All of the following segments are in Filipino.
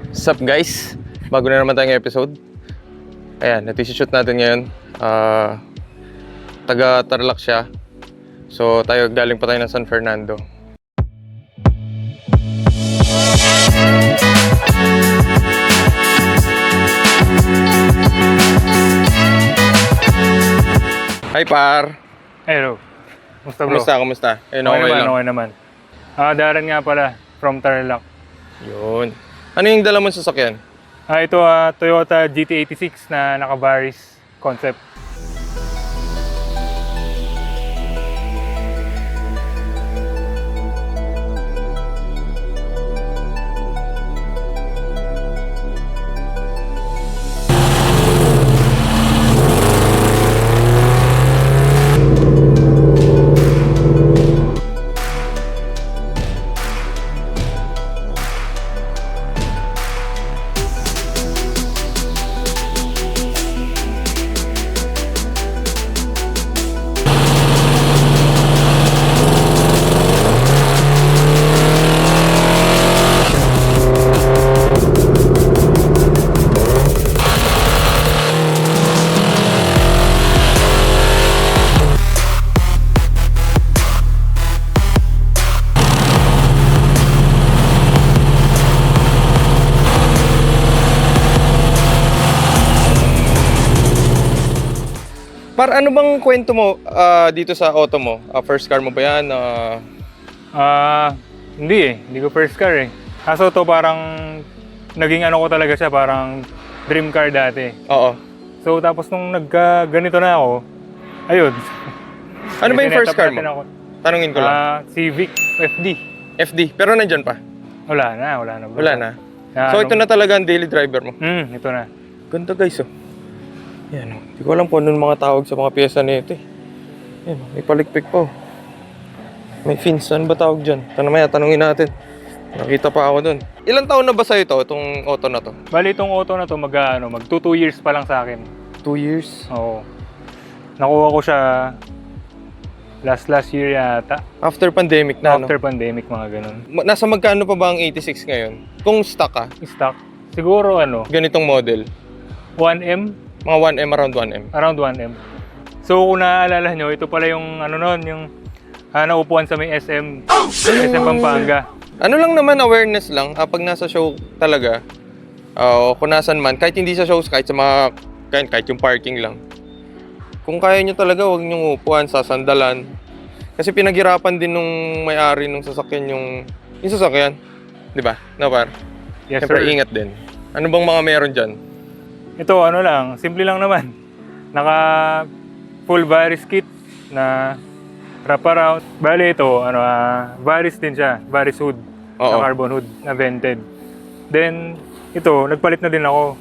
What's up guys? Bago na naman tayong episode. Ayan, natishoot natin ngayon. Taga Tarlac siya. So tayo galing pa tayo ng San Fernando. Hi par! Hello. Musta bro? Kumusta? Ayun, okay lang. Okay naman. Darren nga pala, from Tarlac. Yun. Ano yung dala mo sa sasakyan? Ito Toyota GT86 na naka-Varis concept. Par, ano bang kwento mo dito sa auto mo? First car mo ba yan? Hindi ko first car eh. Kaso to parang naging ano ko talaga siya, parang dream car dati. Oo. So tapos nung nagka-ganito na ako, ayun. Ano ba yung first car mo? Ako. Tanungin ko lang. Civic FD. FD, pero nandyan pa? Wala na bro. Wala na. So ito na talaga ang daily driver mo? Ito na. Ganda guys oh. Yan oh. Hindi ko alam po anong mga tawag sa mga pyesa nito eh. Yan oh. May palikpik po. May fins. Ano ba tawag dyan? Tanungin natin. Nakita pa ako dun. Ilang taon na ba sa'yo ito, itong auto na to? Bali itong auto na to mag 2 years pa lang sa akin. 2 years? Oo. Nakuha ko siya last year yata. After pandemic na After pandemic, mga ganun. Nasa magkano pa ba ang 86 ngayon? Kung stock ka? Stock. Siguro Ganitong model? 1M? Mga 1M, around 1M. Around 1M. So kung naaalala nyo, ito pala yung yung naupuan sa may SM. SM Pampanga. Ano lang naman, awareness lang. Pag nasa show talaga, kung nasan man, kahit hindi sa shows, kahit sa mga, kahit yung parking lang. Kung kaya nyo talaga, huwag nyo upuan, sasandalan. Kasi pinaghirapan din nung may-ari nung sasakyan yung sasakyan. Di ba? No, par? Yes, Siyempre, sir. ingat din. Ano bang mga meron dyan? Ito simple lang naman. Naka full Varis kit na wraparound. Bale ito, Varis din siya, Varis hood. Oo. Na carbon hood, na vented. Then, ito, nagpalit na din ako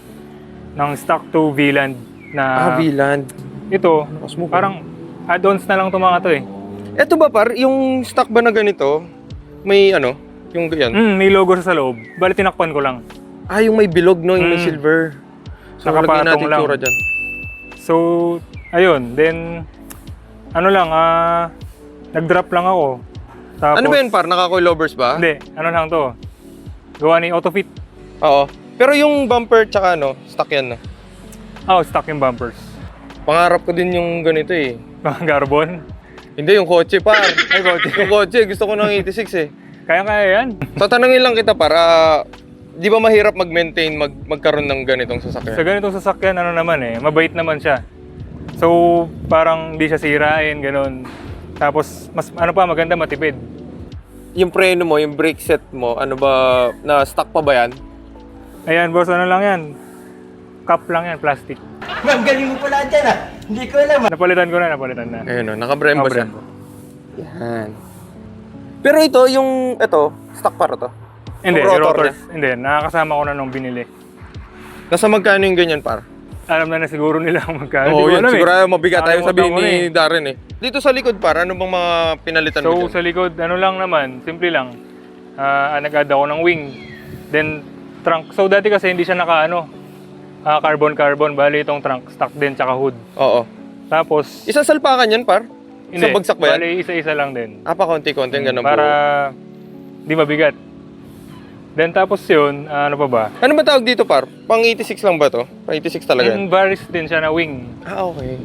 ng stock to V-Land na V-Land. ito, Nakasmoke. parang add-ons na lang itong mga to eh. Eto ba par, yung stock ba na ganito, may yung ganyan? May logo sa loob. Bale, tinakpan ko lang. Yung may bilog, no? Yung may silver. So, lagyan Nakapatong natin lang. tura dyan. So, ayun. Then, nag-drop lang ako. Tapos, Ano ba yun par? Naka-coilovers ba? Hindi, lang to. Gawa ni Autofit. Oo. Pero yung bumper tsaka stock yan na. Stock yung bumpers. Pangarap ko din yung ganito eh. Carbon. Hindi, yung kotse par. Ay, kotse. Yung kotse, gusto ko ng 86 eh. Kaya yan. So, tanungin lang kita para, di ba mahirap mag-maintain, magkaroon ng ganitong Sa sasakyan? ganitong sasakyan, mabait naman siya. So, parang di siya sirain, ganun. Tapos, mas maganda, matipid. Yung preno mo, yung brake set mo, na stock pa ba yan? Ayan, boss, lang yan. Cup lang yan, plastic. Ang galing mo pala dyan ah. Hindi ko alam ah. Napalitan na. Ayun naka-Brembo siya. Brembo. Yan. Pero ito, stock para to. Hindi, Yung yung rotor rotors. Hindi, nakakasama ko na nung binili. Nasa magkano yung ganyan par? Alam na siguro nila kung magkano. Oo, Di ko yun. alam Siguro mabigat tayo Nakalimutan sabihin ko na ni Darren eh. Dito sa likod par, ano bang mga pinalitan mo So, dyan? sa likod, lang naman, simple lang. Nag-add ako ng wing. Then, trunk. So, dati kasi hindi siya carbon-carbon. Bali itong trunk, stock din, tsaka hood. Oo. Tapos, Isang salpakan yan par? hindi, Isang bagsak ba yan? bali isa-isa lang din. Pa konti-konti, ganun Para po. di mabigat. Then tapos yun, ano pa ba? Ano ba tawag dito, par? Pang 86 lang ba to? Pang 86 talaga yan? Yung Varis din siya na wing. Ah, okay.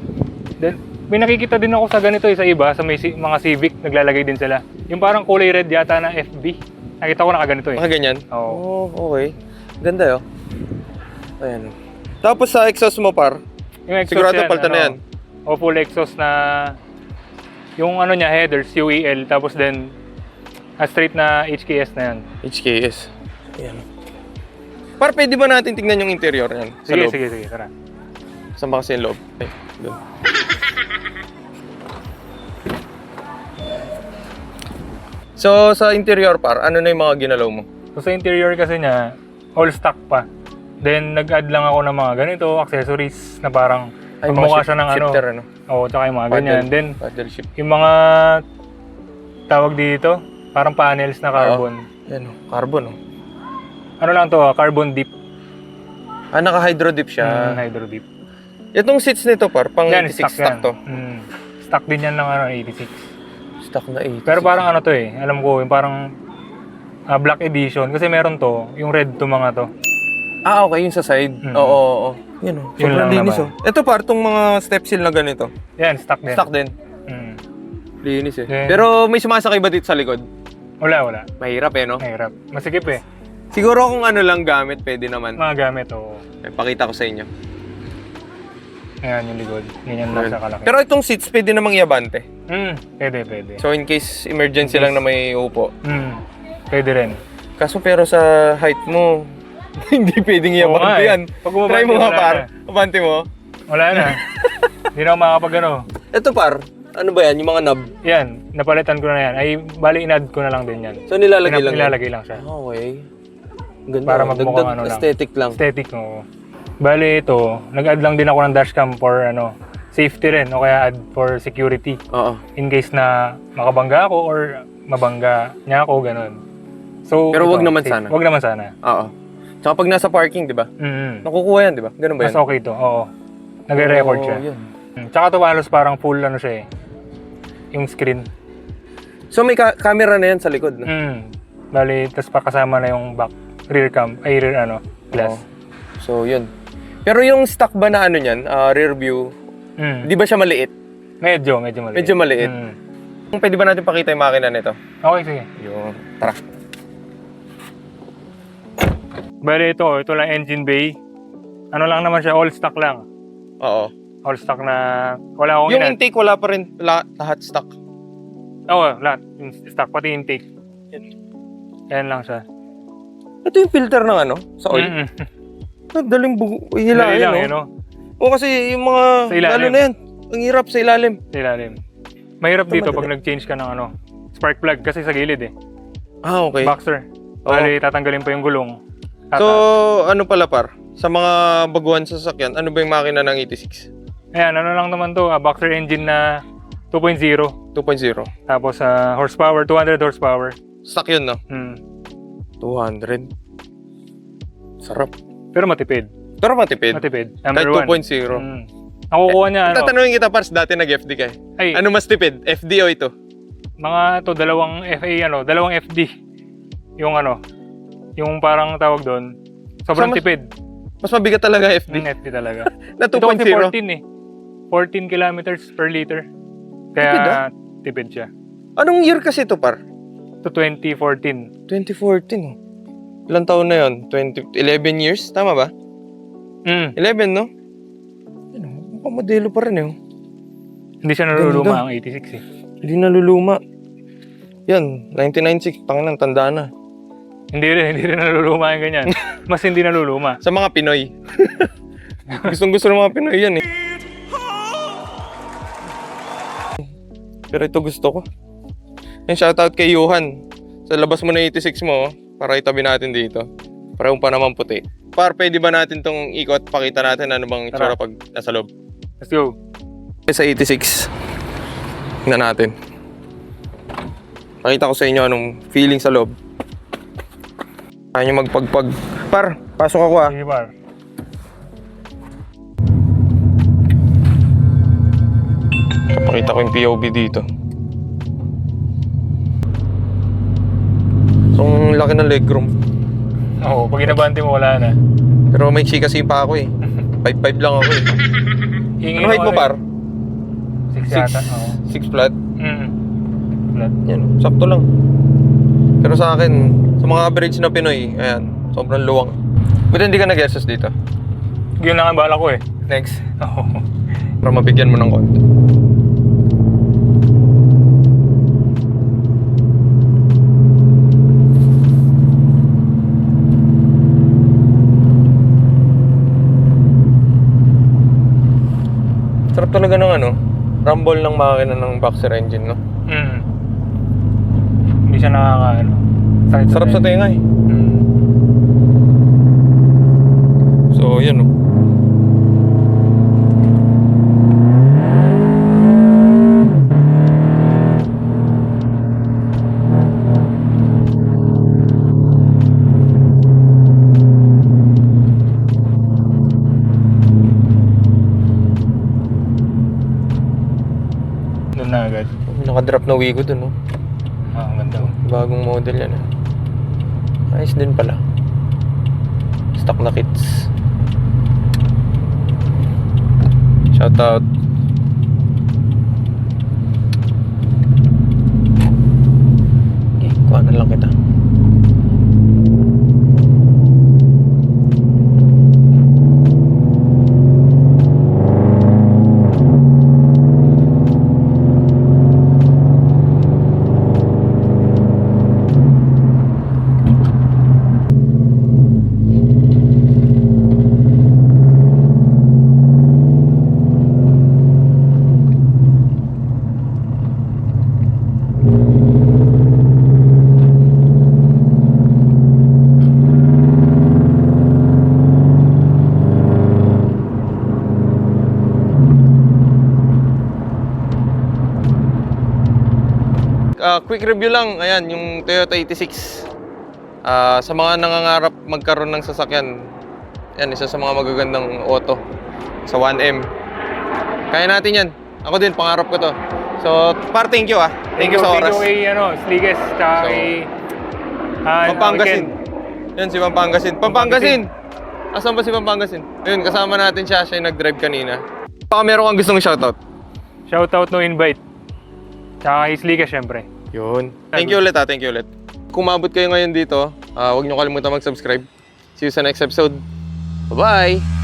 Then, may nakikita din ako sa ganito sa iba, sa may mga Civic, naglalagay din sila. Yung parang kulay red yata na FB. Nakita ko nakaganito eh. Mga ganyan? Oo. Oh, okay. Ganda yun. Ayan. Tapos sa exhaust mo, par? Yung exhaust Sigurado yan, palta na yan. O full exhaust na yung ano niya, headers, UEL, tapos then straight na HKS na yan. HKS. Ayan. Par, pwede ba natin tignan yung interior yan? Sa Sige, loob? sige, sige, tara. Saan ba kasi yung loob? Ay, doon. So, sa interior, par, ano na yung mga ginalaw mo? So sa interior kasi niya, all stock pa. Then nag-add lang ako ng mga ganito, accessories na parang mukha siya ng shifter, ano. Oo, tsaka yung mga ganyan. Then paddle shift. yung mga tawag dito, parang panels na carbon. Yan, carbon, oh. Ano lang to, carbon dip. Ah, naka-hydro dip siya. Hydro dip. Itong seats nito, par, pang Yan, 86 stock to. Stock din yan ng ano, 86. Stock na 86. Pero parang ano to eh, alam ko, yung parang black edition. Kasi meron to, yung red to mga to. Ah, okay, yung sa side. Oo, oo. Yan, oh. Yun Sobrang lang linis, naman. oh. Ito, par, itong mga step seal na ganito. Yan, stock din. Stock din. Mm. Linis, eh. Then- Pero may sumasakay ba dito sa likod? Wala. Mahirap, eh, no? Mahirap. Masikip eh. Siguro kung ano lang gamit, pwede naman. Mga gamit, oo. Pakita ko sa inyo. Ayan yung likod. Ganyan lang sa kalaki. Pero itong seats, pwede namang iabante. Pwede. So, in case emergency lang na may upo. Pwede rin. Kaso pero sa height mo, hindi pwedeng Oo nga iabante eh. yan. Pag umabante, Try mo nga, wala par. na. Abante mo. Wala na. Hindi na ako makakapag ano. Ito, par. Ano ba yan? Yung mga knob. Yan, napalitan ko na yan. Ay, bali in-add ko na lang din yan. So, nilalagay lang yan? Nilalagay lang siya. Okay. Ganda. Para magmukhang Dagdag ano lang. aesthetic lang. Aesthetic, oo. Bali ito, nag-add lang din ako ng dashcam for ano, safety rin o kaya add for security. Oo. In case na makabangga ako or mabangga niya ako, ganun. So, Pero ito, wag naman safe. sana. Wag naman sana. Oo. Tsaka pag nasa parking, di ba? Nakukuha yan, di ba? Ganun ba yan? Mas okay to, oo. Nagre-record siya. Yun. Tsaka to halos parang full ano siya eh. Yung screen. So, may camera na yan sa likod, no? Bali, tas pa kasama na yung back, rear cam, ay rear ano, glass. Oo. So, yun. Pero yung stock ba na ano niyan, rear view, di ba siya maliit? Medyo maliit. Medyo maliit. Pwede ba natin pakita yung makina nito? Okay, sige. Yung, tara. Bali ito lang engine bay. Ano lang naman siya, all stock lang. Oo. All stock na, wala akong Yung intake, wala pa rin lahat stock. Oo, lahat. Yung stock, pati intake. Yan lang siya. Ito yung filter ng ano, sa oil. Daling Dali lang, hilahin, no? O kasi yung mga, Sa ilalim. lalo na yan, ang hirap sa ilalim. Sa ilalim. Mahirap Ito dito madali. pag nag-change ka ng ano, spark plug kasi sa gilid eh. Ah, okay. Boxer. Bali, tatanggalin pa yung gulong. So, ano pala par? Sa mga baguhan sa sasakyan, ano ba yung makina ng 86? Ayan, ano lang naman to, boxer engine na 2.0. 2.0. Tapos horsepower, 200 horsepower. Stock yun, no? 200. Sarap. Pero matipid. Pero matipid. Matipid. Kahit Number 2.0. 1. Nakukuha niya, ano, Tatanungin kita, Pars, dati nag-FD ka eh. ay, Ano mas tipid? FD o ito? mga to dalawang FA, dalawang FD. Yung yung parang tawag doon, sobrang Sama- tipid. Mas mabigat talaga FD. FD talaga. Na Ito kasi 2.0. 14 eh. 14 kilometers per liter. Tipid, Kaya tipid siya. Anong year kasi ito, Par? To 2014. 2014. Oh. Ilang taon na yun? 11 years? Tama ba? 11, no? Ano, mukhang modelo pa rin eh. Oh. Hindi siya naluluma ang 86 eh. Hindi naluluma. Yan, 1996. Pangalan, tanda na. Hindi rin naluluma yung ganyan. Mas hindi naluluma. Sa mga Pinoy. Gustong-gusto ng mga Pinoy yan eh. Pero ito gusto ko. Yan, shoutout kay Johan. Sa labas mo na 86 mo, para itabi natin dito. Parehong pa naman puti. Par, pwede ba natin tong ikot? Pakita natin ano bang itsura pag nasa loob. Let's go. Sa 86. Tingnan natin. Pakita ko sa inyo anong feeling sa loob. Kaya nyo magpagpag. Par, pasok ako ah. Sige par. Pakita ko yung POV dito. So, ang laki ng legroom. Oo, pag inabante mo, wala na. Pero may kasi pa ako eh. 5'5 lang ako eh. Ano height mo, par? 6 yata. Oo. 6 flat? Flat. Yan, sakto lang. Pero sa akin, sa mga average na Pinoy, ayan, sobrang luwang. Buti hindi ka nag-exercise dito. Yun lang ang bala ko eh. Next. Oo. Para mabigyan mo ng konti. Sarap talaga ng ano, rumble ng makina ng boxer engine, no? Hindi siya nakaka-ano. Sarap sa tenga eh. So, yun, no? Doon na agad. Naka-drop na Wigo dun, no? Ang ganda. Bagong model yan, eh. Ayos din pala. Stock na kits. Shoutout. Okay, kuhanan lang kita. Quick review lang, ayan, yung Toyota 86. Sa mga nangangarap magkaroon ng sasakyan, yan, isa sa mga magagandang auto sa 1M. Kaya natin yan. Ako din, pangarap ko to. So, par, thank you ah. Thank you sa oras. Thank you kay, Sliges, tsaka So, kay... Pampangasin. Weekend. Yan si Pampangasin. Pampangasin! Asan ba si Pampangasin? Ayun, kasama natin siya. Siya yung nag-drive kanina. Baka meron kang gustong shoutout. Shoutout no invite. Tsaka kay Sliges, syempre. Yun. Thank you ulit ha. Thank you ulit. Kung maabot kayo ngayon dito, huwag niyo kalimutan mag-subscribe. See you sa next episode. Bye-bye!